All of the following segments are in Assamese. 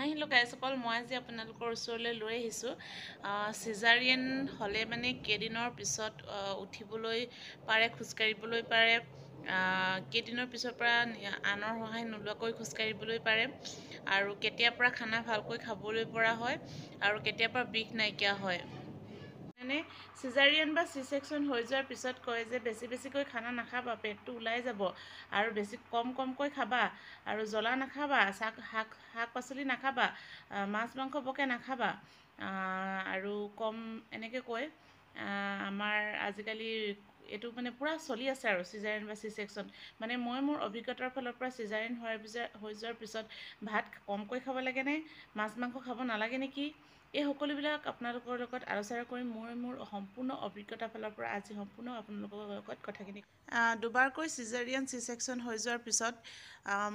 আহিলোঁ গাইসকল, মই আজি আপোনালোকৰ ওচৰলৈ লৈ আহিছোঁ চিজাৰিয়েন হ'লে মানে কেইদিনৰ পিছত উঠিবলৈ পাৰে, খোজকাঢ়িবলৈ পাৰে, কেইদিনৰ পিছৰ পৰা আনৰ সহায় নোলোৱাকৈ খোজকাঢ়িবলৈ পাৰে আৰু কেতিয়াৰ পৰা খানা ভালকৈ খাবলৈ পৰা হয় আৰু কেতিয়াৰ পৰা বিষ নাইকিয়া হয়। মানে চিজাৰিয়েন বা চি ছেকশ্যন হৈ যোৱাৰ পিছত কয় যে বেছিকৈ খানা নাখাবা, পেটটো ওলাই যাব আৰু বেছি কমকৈ খাবা আৰু জ্বলা নাখাবা, শাক পাচলি নাখাবা, মাছ মাংস বৰকৈ নাখাবা আৰু এনেকৈ কয়। আমাৰ আজিকালি এইটো মানে পূৰা চলি আছে আৰু চিজাৰিয়েন বা চি ছেকশ্যন। মানে মই মোৰ অভিজ্ঞতাৰ ফালৰ পৰা চিজাৰিয়েন হৈ যোৱাৰ পিছত ভাত কমকৈ খাব লাগেনে, মাছ মাংস খাব নালাগে নেকি, এই সকলোবিলাক আপোনালোকৰ লগত আলোচনা কৰি মোৰ সম্পূৰ্ণ অভিজ্ঞতাৰ ফালৰ পৰা আজি সম্পূৰ্ণ আপোনালোকৰ লগত কথাখিনি দুবাৰকৈ চিজাৰিয়েন চি ছেকশ্যন হৈ যোৱাৰ পিছত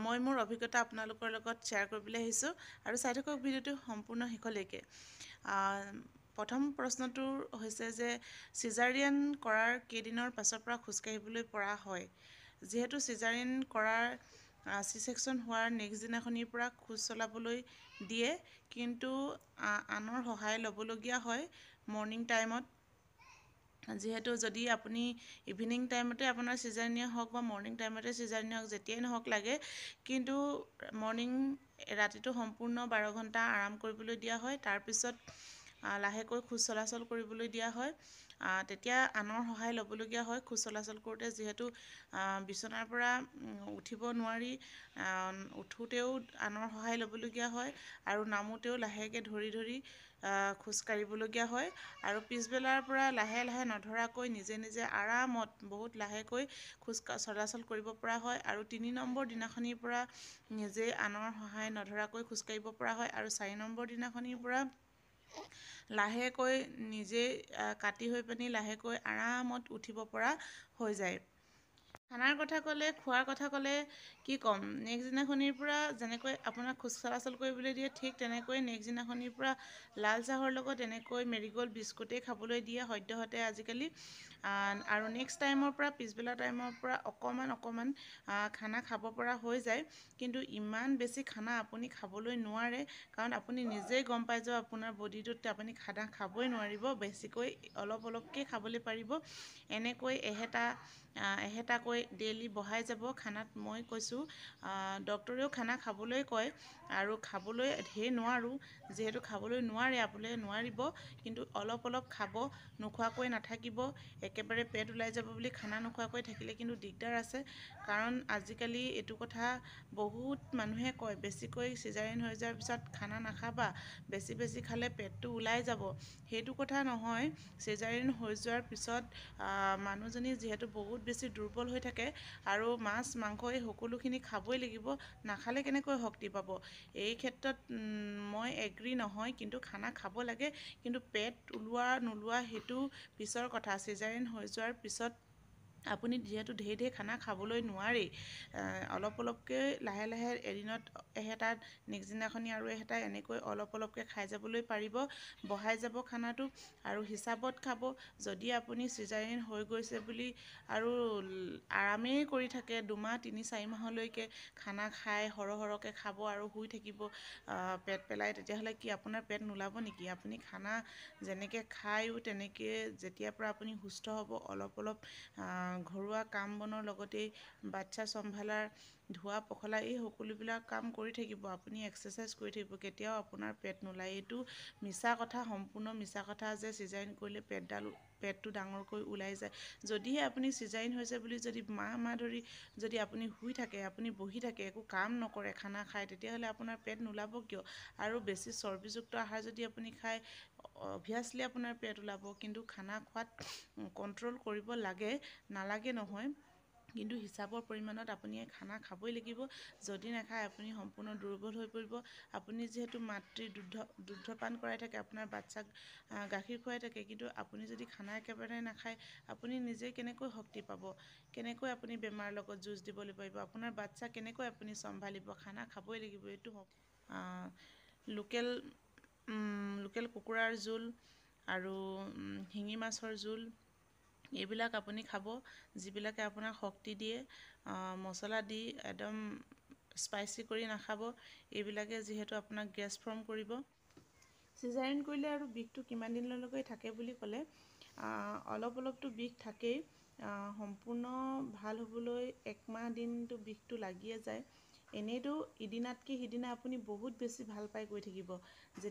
মই মোৰ অভিজ্ঞতা আপোনালোকৰ লগত শ্বেয়াৰ কৰিবলৈ আহিছোঁ আৰু চাই থাকক ভিডিঅ'টো সম্পূৰ্ণ শেষলৈকে। প্ৰথম প্ৰশ্নটো হৈছে যে চিজাৰিয়েন কৰাৰ কেইদিনৰ পাছৰ পৰা খোজকাঢ়িবলৈ পৰা হয়। যিহেতু চিজাৰিয়েন কৰাৰ চি ছেকশ্যন হোৱাৰ নেক্সট দিনাখনিৰ পৰা খোজ চলাবলৈ দিয়ে, কিন্তু আনৰ সহায় ল'বলগীয়া হয় মৰ্ণিং টাইমত। যিহেতু যদি আপুনি ইভিনিং টাইমতে আপোনাৰ চিজাৰিয়েন হওক বা মৰ্ণিং টাইমতে চিজাৰিয়েন হওক, যেতিয়াই নহওক লাগে, কিন্তু ৰাতিটো সম্পূৰ্ণ 12 ঘণ্টা আৰাম কৰিবলৈ দিয়া হয়। তাৰপিছত লাহেকৈ খোজ চলাচল কৰিবলৈ দিয়া হয়। তেতিয়া আনৰ সহায় ল'বলগীয়া হয় খোজ চলাচল কৰোঁতে, যিহেতু বিচনাৰ পৰা উঠিব নোৱাৰি, উঠোঁতেও আনৰ সহায় ল'বলগীয়া হয় আৰু নামোতেও লাহেকৈ ধৰি খোজ কাঢ়িবলগীয়া হয় আৰু পিছবেলাৰ পৰা লাহে নধৰাকৈ নিজে আৰামত বহুত লাহেকৈ খোজ চলাচল কৰিব পৰা হয় আৰু 3 নম্বৰ দিনাখনিৰ পৰা নিজে আনৰ সহায় নধৰাকৈ খোজকাঢ়িব পৰা হয় আৰু 4 নম্বৰ দিনাখনিৰ পৰা লাহেকৈ নিজে কাটি হৈ পিনি লাহেকৈ আৰামত উঠিব পৰা হৈ যায়। খানাৰ কথা ক'লে, খোৱাৰ কথা ক'লে কি ক'ম, নেক্সট দিনাখনিৰ পৰা যেনেকৈ আপোনাক খোজ চলাচল কৰিবলৈ দিয়ে, ঠিক তেনেকৈ নেক্সট দিনাখনিৰ পৰা লাল চাহৰ লগত এনেকৈ মেৰিগ'ল্ড বিস্কুটেই খাবলৈ দিয়ে সদ্যহতে আজিকালি। আৰু নেক্সট টাইমৰ পৰা পিছবেলা টাইমৰ পৰা অকণমান খানা খাব পৰা হৈ যায়। কিন্তু ইমান বেছি খানা আপুনি খাবলৈ নোৱাৰে, কাৰণ আপুনি নিজেই গম পাই যাব আপোনাৰ বডিটোত আপুনি খানা খাবই নোৱাৰিব, বেছিকৈ অলপকৈ খাবলৈ পাৰিব। এনেকৈ এহেতাকৈ ডেইলি বঢ়াই যাব খানাত। মই কৈছোঁ ডক্তৰেও খানা খাবলৈ কয় আৰু খাবলৈ ঢেৰ নোৱাৰোঁ, যিহেতু খাবলৈ নোৱাৰে, আপোনালোকে নোৱাৰিব, কিন্তু অলপ খাব, নোখোৱাকৈ নাথাকিব। একেবাৰে পেট ওলাই যাব বুলি খানা নোখোৱাকৈ থাকিলে কিন্তু দিগদাৰ আছে, কাৰণ আজিকালি এইটো কথা বহুত মানুহে কয়, বেছিকৈ চিজাৰিয়েন হৈ যোৱাৰ পিছত খানা নাখাবা, বেছি খালে পেটটো ওলাই যাব। সেইটো কথা নহয়। চিজাৰিয়েন হৈ যোৱাৰ পিছত মানুহজনী যিহেতু বহুত বেছি দুৰ্বল হৈ থাকে আৰু মাছ মাংস এই সকলোখিনি খাবই লাগিব, নাখালে কেনেকৈ শক্তি পাব। এই ক্ষেত্ৰত মই এগ্ৰী নহয়, কিন্তু খানা খাব লাগে, কিন্তু পেট ওলোৱা নোলোৱা সেইটো পিছৰ কথা। চিজাৰিয়েন হৈ যোৱাৰ পিছত আপুনি যিহেতু ঢেৰ খানা খাবলৈ নোৱাৰেই, অলপকৈ লাহে এদিনত এহেতা, নেক্সট দিনাখনি আৰু এহেতা, এনেকৈ অলপকৈ খাই যাবলৈ পাৰিব, বঢ়াই যাব খানাটো আৰু হিচাপত খাব। যদি আপুনি চিজাৰিয়েন হৈ গৈছে বুলি আৰু আৰামেই কৰি থাকে 2 মাহ 3 4 মাহলৈকে খানা খাই সৰহকৈ খাব আৰু শুই থাকিব পেট পেলাই, তেতিয়াহ'লে কি আপোনাৰ পেট নোলাব নেকি? আপুনি খানা যেনেকৈ খায়ো তেনেকৈ যেতিয়াৰ পৰা আপুনি সুস্থ হ'ব, অলপ ঘৰুৱা কাম বনৰ লগতেই বাচ্ছা চম্ভালাৰ, ধোৱা পখলা এই সকলোবিলাক কাম কৰি থাকিব, আপুনি এক্সাৰচাইজ কৰি থাকিব, কেতিয়াও আপোনাৰ পেট নোলায়। এইটো মিছা কথা, সম্পূৰ্ণ মিছা কথা যে চিজাৰিয়েন কৰিলে পেটটো ডাঙৰকৈ ওলাই যায়। যদিহে আপুনি চিজাৰিয়েন হৈছে বুলি যদি মাহ ধৰি যদি আপুনি শুই থাকে, আপুনি বহি থাকে, একো কাম নকৰে খানা খায়, তেতিয়াহ'লে আপোনাৰ পেট নোলাব কিয়? আৰু বেছি চৰ্বিযুক্ত আহাৰ যদি আপুনি খায়, অভিয়াছলি আপোনাৰ পেট ওলাব। কিন্তু খানা খোৱাত কণ্ট্ৰল কৰিব লাগে, নালাগে নহয়, কিন্তু হিচাপৰ পৰিমাণত আপুনি খানা খাবই লাগিব। যদি নাখায় আপুনি সম্পূৰ্ণ দুৰ্বল হৈ পৰিব। আপুনি যিহেতু মাতৃৰ দুগ্ধপান কৰাই থাকে, আপোনাৰ বাচ্চাক গাখীৰ খুৱাই থাকে, কিন্তু আপুনি যদি খানা একেবাৰে নাখায়, আপুনি নিজে কেনেকৈ শক্তি পাব? কেনেকৈ আপুনি বেমাৰৰ লগত যুঁজ দিবলৈ পাৰিব? আপোনাৰ বাচ্চা কেনেকৈ আপুনি চম্ভালিব? খানা খাবই লাগিব। এইটো লোকেল কুকুৰাৰ জোল আৰু শিঙি মাছৰ জোল, এইবিলাক আপুনি খাব, যিবিলাকে আপোনাক শক্তি দিয়ে। মছলা দি একদম স্পাইচি কৰি নাখাব, এইবিলাকে যিহেতু আপোনাক গেছ ফৰ্ম কৰিব। চিজাৰিন কৰিলে আৰু বিষটো কিমান দিনলৈকে থাকে বুলি ক'লে অলপতো বিষ থাকেই। সম্পূৰ্ণ ভাল হ'বলৈ 1 মাহ দিনটো বিষটো লাগিয়ে যায়। এনেইতো ইদিনাতকৈ সিদিনা আপুনি বহুত বেছি ভাল পাই গৈ থাকিব। যে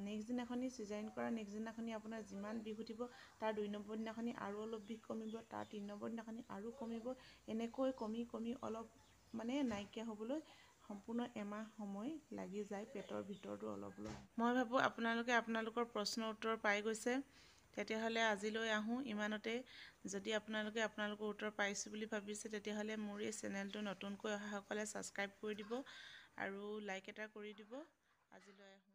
নেক্সট দিনাখনি চিজাৰিন কৰা নেক্সট দিনাখনি আপোনাৰ যিমান বিষ উঠিব, তাৰ 2 নম্বৰ দিনাখনি আৰু অলপ বিষ কমিব, তাৰ 3 নম্বৰ দিনাখনি আৰু কমিব, এনেকৈ কমি অলপ মানে নাইকিয়া হ'বলৈ সম্পূৰ্ণ এমাহ সময় লাগি যায়। পেটৰ ভিতৰতো অলপ মই ভাবোঁ আপোনালোকে আপোনালোকৰ প্ৰশ্নৰ উত্তৰ পাই গৈছে। তেতিয়াহ'লে আজিলৈ আহোঁ ইমানতে। যদি আপোনালোকে আপোনালোকৰ উত্তৰ পাইছোঁ বুলি ভাবিছে, তেতিয়াহ'লে মোৰ এই চেনেলটো নতুনকৈ অহাসকলে ছাবস্ক্ৰাইব কৰি দিব আৰু লাইক এটা কৰি দিব। আজিলৈ আহোঁ।